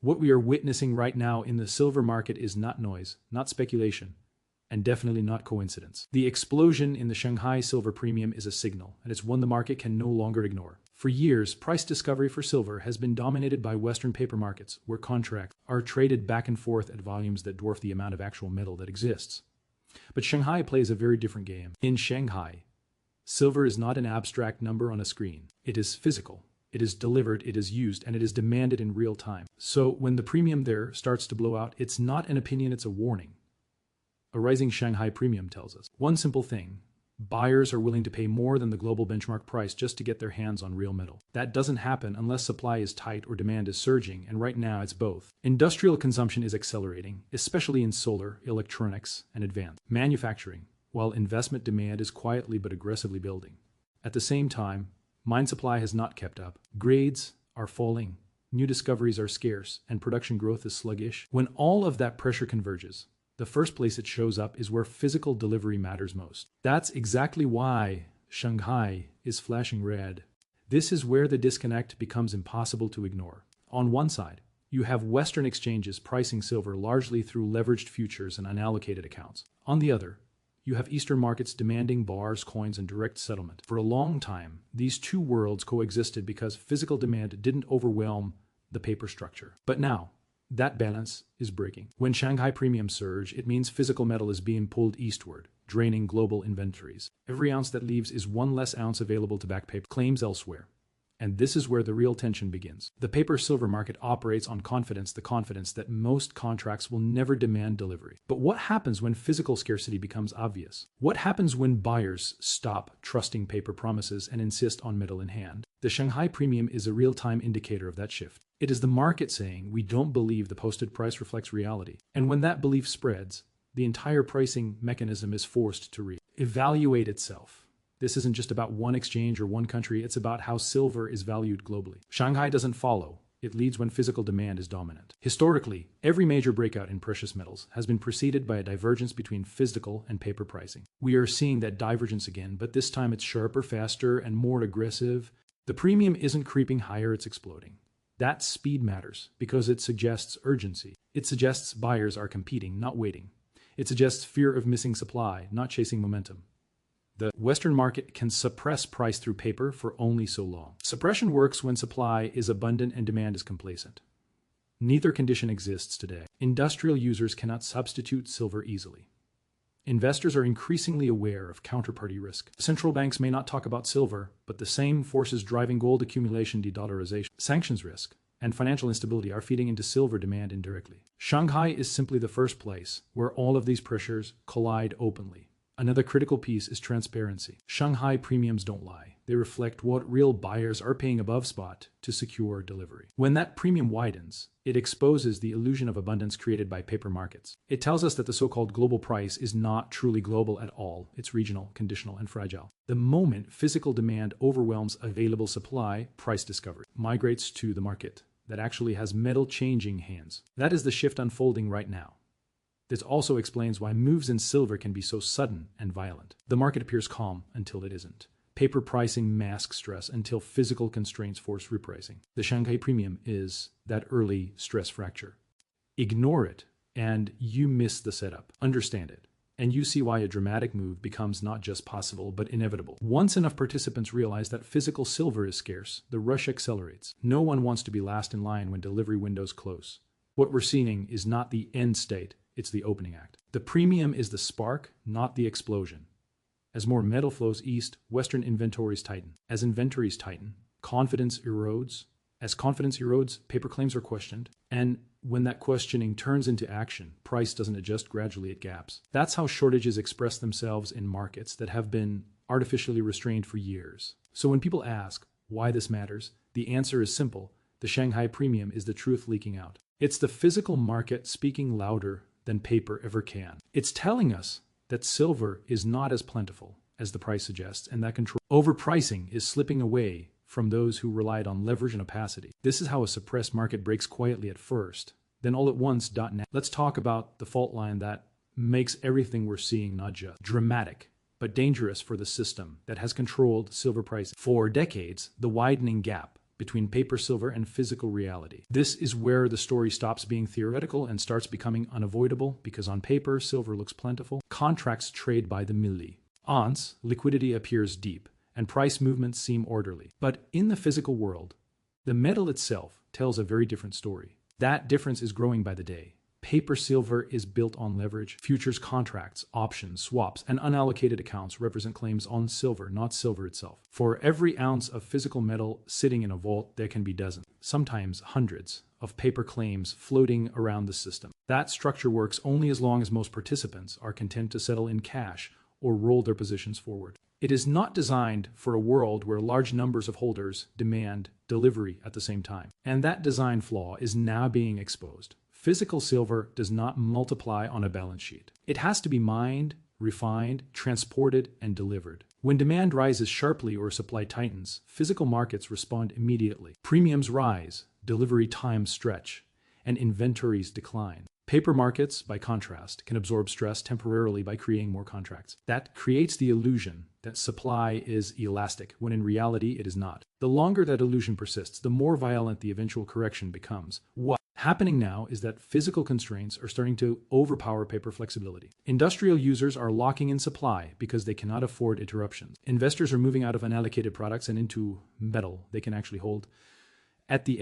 What we are witnessing right now in the silver market is not noise, not speculation, and definitely not coincidence. The explosion in the Shanghai silver premium is a signal, and it's one the market can no longer ignore. For years, price discovery for silver has been dominated by Western paper markets, where contracts are traded back and forth at volumes that dwarf the amount of actual metal that exists. But Shanghai plays a very different game. In Shanghai, silver is not an abstract number on a screen. It is physical. It is delivered, it is used, and it is demanded in real time. So when the premium there starts to blow out, it's not an opinion, it's a warning. A rising Shanghai premium tells us one simple thing: buyers are willing to pay more than the global benchmark price just to get their hands on real metal. That doesn't happen unless supply is tight or demand is surging, and right now it's both. Industrial consumption is accelerating, especially in solar, electronics, and advanced manufacturing, while investment demand is quietly but aggressively building. At the same time, mine supply has not kept up. Grades are falling, new discoveries are scarce, and production growth is sluggish. When all of that pressure converges, the first place it shows up is where physical delivery matters most. That's exactly why Shanghai is flashing red. This is where the disconnect becomes impossible to ignore. On one side, you have Western exchanges pricing silver largely through leveraged futures and unallocated accounts. On the other, you have Eastern markets demanding bars, coins, and direct settlement. For a long time, these two worlds coexisted because physical demand didn't overwhelm the paper structure. But now, that balance is breaking. When Shanghai premiums surge, it means physical metal is being pulled eastward, draining global inventories. Every ounce that leaves is one less ounce available to back paper claims elsewhere. And this is where the real tension begins. The paper-silver market operates on confidence, the confidence that most contracts will never demand delivery. But what happens when physical scarcity becomes obvious? What happens when buyers stop trusting paper promises and insist on metal in hand? The Shanghai premium is a real-time indicator of that shift. It is the market saying, we don't believe the posted price reflects reality. And when that belief spreads, the entire pricing mechanism is forced to re-evaluate itself. This isn't just about one exchange or one country, it's about how silver is valued globally. Shanghai doesn't follow, it leads when physical demand is dominant. Historically, every major breakout in precious metals has been preceded by a divergence between physical and paper pricing. We are seeing that divergence again, but this time it's sharper, faster, and more aggressive. The premium isn't creeping higher, it's exploding. That speed matters because it suggests urgency. It suggests buyers are competing, not waiting. It suggests fear of missing supply, not chasing momentum. The Western market can suppress price through paper for only so long. Suppression works when supply is abundant and demand is complacent. Neither condition exists today. Industrial users cannot substitute silver easily. Investors are increasingly aware of counterparty risk. Central banks may not talk about silver, but the same forces driving gold accumulation, de-dollarization, sanctions risk, and financial instability are feeding into silver demand indirectly. Shanghai is simply the first place where all of these pressures collide openly. Another critical piece is transparency. Shanghai premiums don't lie. They reflect what real buyers are paying above spot to secure delivery. When that premium widens, it exposes the illusion of abundance created by paper markets. It tells us that the so-called global price is not truly global at all. It's regional, conditional, and fragile. The moment physical demand overwhelms available supply, price discovery migrates to the market that actually has metal changing hands. That is the shift unfolding right now. This also explains why moves in silver can be so sudden and violent. The market appears calm until it isn't. Paper pricing masks stress until physical constraints force repricing. The Shanghai premium is that early stress fracture. Ignore it, and you miss the setup. Understand it, and you see why a dramatic move becomes not just possible, but inevitable. Once enough participants realize that physical silver is scarce, the rush accelerates. No one wants to be last in line when delivery windows close. What we're seeing is not the end state, it's the opening act. The premium is the spark, not the explosion. As more metal flows east, Western inventories tighten. As inventories tighten, confidence erodes. As confidence erodes, paper claims are questioned. And when that questioning turns into action, price doesn't adjust gradually, it gaps. That's how shortages express themselves in markets that have been artificially restrained for years. So when people ask why this matters, the answer is simple. The Shanghai premium is the truth leaking out. It's the physical market speaking louder than paper ever can. It's telling us that silver is not as plentiful as the price suggests, and that control overpricing is slipping away from those who relied on leverage and opacity. This is how a suppressed market breaks quietly at first, then all at once. Now, let's talk about the fault line that makes everything we're seeing not just dramatic, but dangerous for the system that has controlled silver pricing. For decades, the widening gap between paper silver and physical reality. This is where the story stops being theoretical and starts becoming unavoidable, because on paper, silver looks plentiful. Contracts trade by the milli. Once, liquidity appears deep, and price movements seem orderly. But in the physical world, the metal itself tells a very different story. That difference is growing by the day. Paper silver is built on leverage. Futures contracts, options, swaps, and unallocated accounts represent claims on silver, not silver itself. For every ounce of physical metal sitting in a vault, there can be dozens, sometimes hundreds, of paper claims floating around the system. That structure works only as long as most participants are content to settle in cash or roll their positions forward. It is not designed for a world where large numbers of holders demand delivery at the same time. And that design flaw is now being exposed. Physical silver does not multiply on a balance sheet. It has to be mined, refined, transported, and delivered. When demand rises sharply or supply tightens, physical markets respond immediately. Premiums rise, delivery times stretch, and inventories decline. Paper markets, by contrast, can absorb stress temporarily by creating more contracts. That creates the illusion that supply is elastic, when in reality it is not. The longer that illusion persists, the more violent the eventual correction becomes. What's happening now is that physical constraints are starting to overpower paper flexibility. Industrial users are locking in supply because they cannot afford interruptions. Investors are moving out of unallocated products and into metal they can actually hold. At the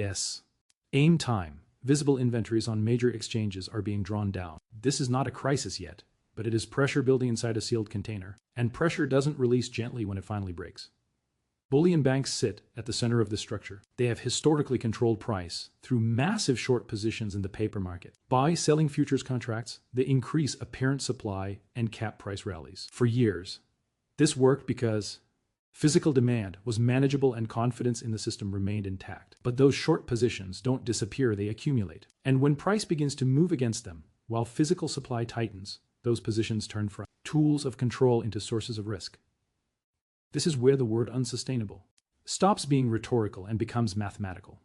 same time, visible inventories on major exchanges are being drawn down. This is not a crisis yet, but it is pressure building inside a sealed container, and pressure doesn't release gently when it finally breaks. Bullion banks sit at the center of this structure. They have historically controlled price through massive short positions in the paper market. By selling futures contracts, they increase apparent supply and cap price rallies. For years, this worked because physical demand was manageable and confidence in the system remained intact. But those short positions don't disappear, they accumulate. And when price begins to move against them, while physical supply tightens, those positions turn from tools of control into sources of risk. This is where the word unsustainable stops being rhetorical and becomes mathematical.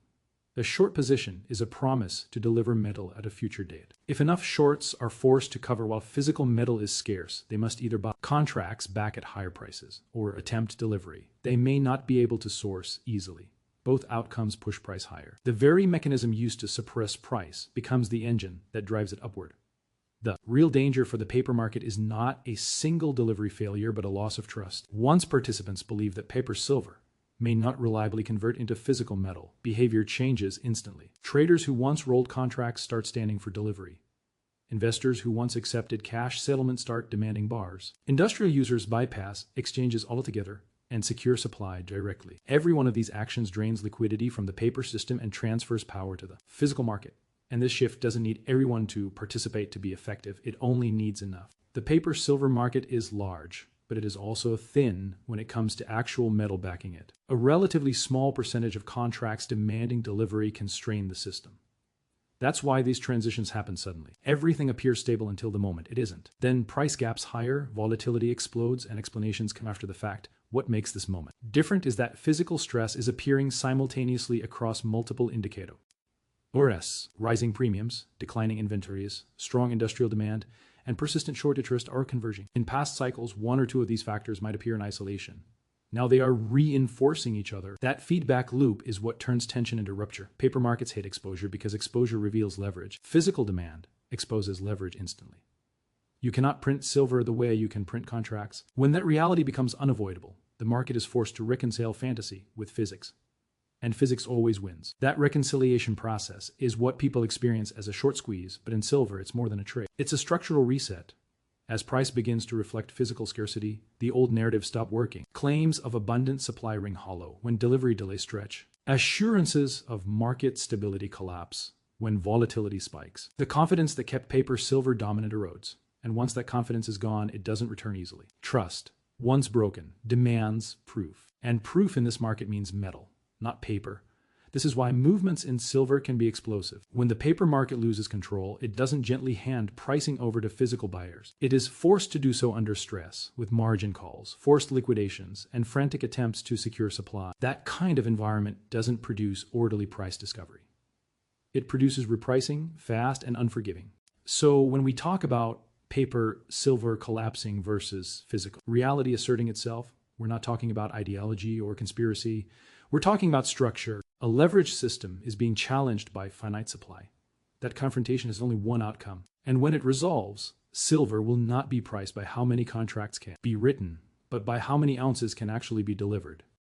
A short position is a promise to deliver metal at a future date. If enough shorts are forced to cover while physical metal is scarce, they must either buy contracts back at higher prices or attempt delivery. They may not be able to source easily. Both outcomes push price higher. The very mechanism used to suppress price becomes the engine that drives it upward. The real danger for the paper market is not a single delivery failure, but a loss of trust. Once participants believe that paper silver may not reliably convert into physical metal, behavior changes instantly. Traders who once rolled contracts start standing for delivery. Investors who once accepted cash settlement start demanding bars. Industrial users bypass exchanges altogether and secure supply directly. Every one of these actions drains liquidity from the paper system and transfers power to the physical market. And this shift doesn't need everyone to participate to be effective. It only needs enough. The paper silver market is large, but it is also thin when it comes to actual metal backing it. A relatively small percentage of contracts demanding delivery can strain the system. That's why these transitions happen suddenly. Everything appears stable until the moment it isn't. Then price gaps higher, volatility explodes, and explanations come after the fact. What makes this moment different is that physical stress is appearing simultaneously across multiple indicators. Rising premiums, declining inventories, strong industrial demand, and persistent short interest are converging. In past cycles, one or two of these factors might appear in isolation. Now they are reinforcing each other. That feedback loop is what turns tension into rupture. Paper markets hate exposure because exposure reveals leverage. Physical demand exposes leverage instantly. You cannot print silver the way you can print contracts. When that reality becomes unavoidable, the market is forced to reconcile fantasy with physics. And physics always wins. That reconciliation process is what people experience as a short squeeze, but in silver, it's more than a trade. It's a structural reset. As price begins to reflect physical scarcity, the old narratives stop working. Claims of abundant supply ring hollow when delivery delays stretch. Assurances of market stability collapse when volatility spikes. The confidence that kept paper silver dominant erodes. And once that confidence is gone, it doesn't return easily. Trust, once broken, demands proof. And proof in this market means metal, not paper. This is why movements in silver can be explosive. When the paper market loses control, it doesn't gently hand pricing over to physical buyers. It is forced to do so under stress, with margin calls, forced liquidations, and frantic attempts to secure supply. That kind of environment doesn't produce orderly price discovery. It produces repricing, fast and unforgiving. So when we talk about paper silver collapsing versus physical reality asserting itself, we're not talking about ideology or conspiracy. We're talking about structure. A leverage system is being challenged by finite supply. That confrontation has only one outcome. And when it resolves, silver will not be priced by how many contracts can be written, but by how many ounces can actually be delivered.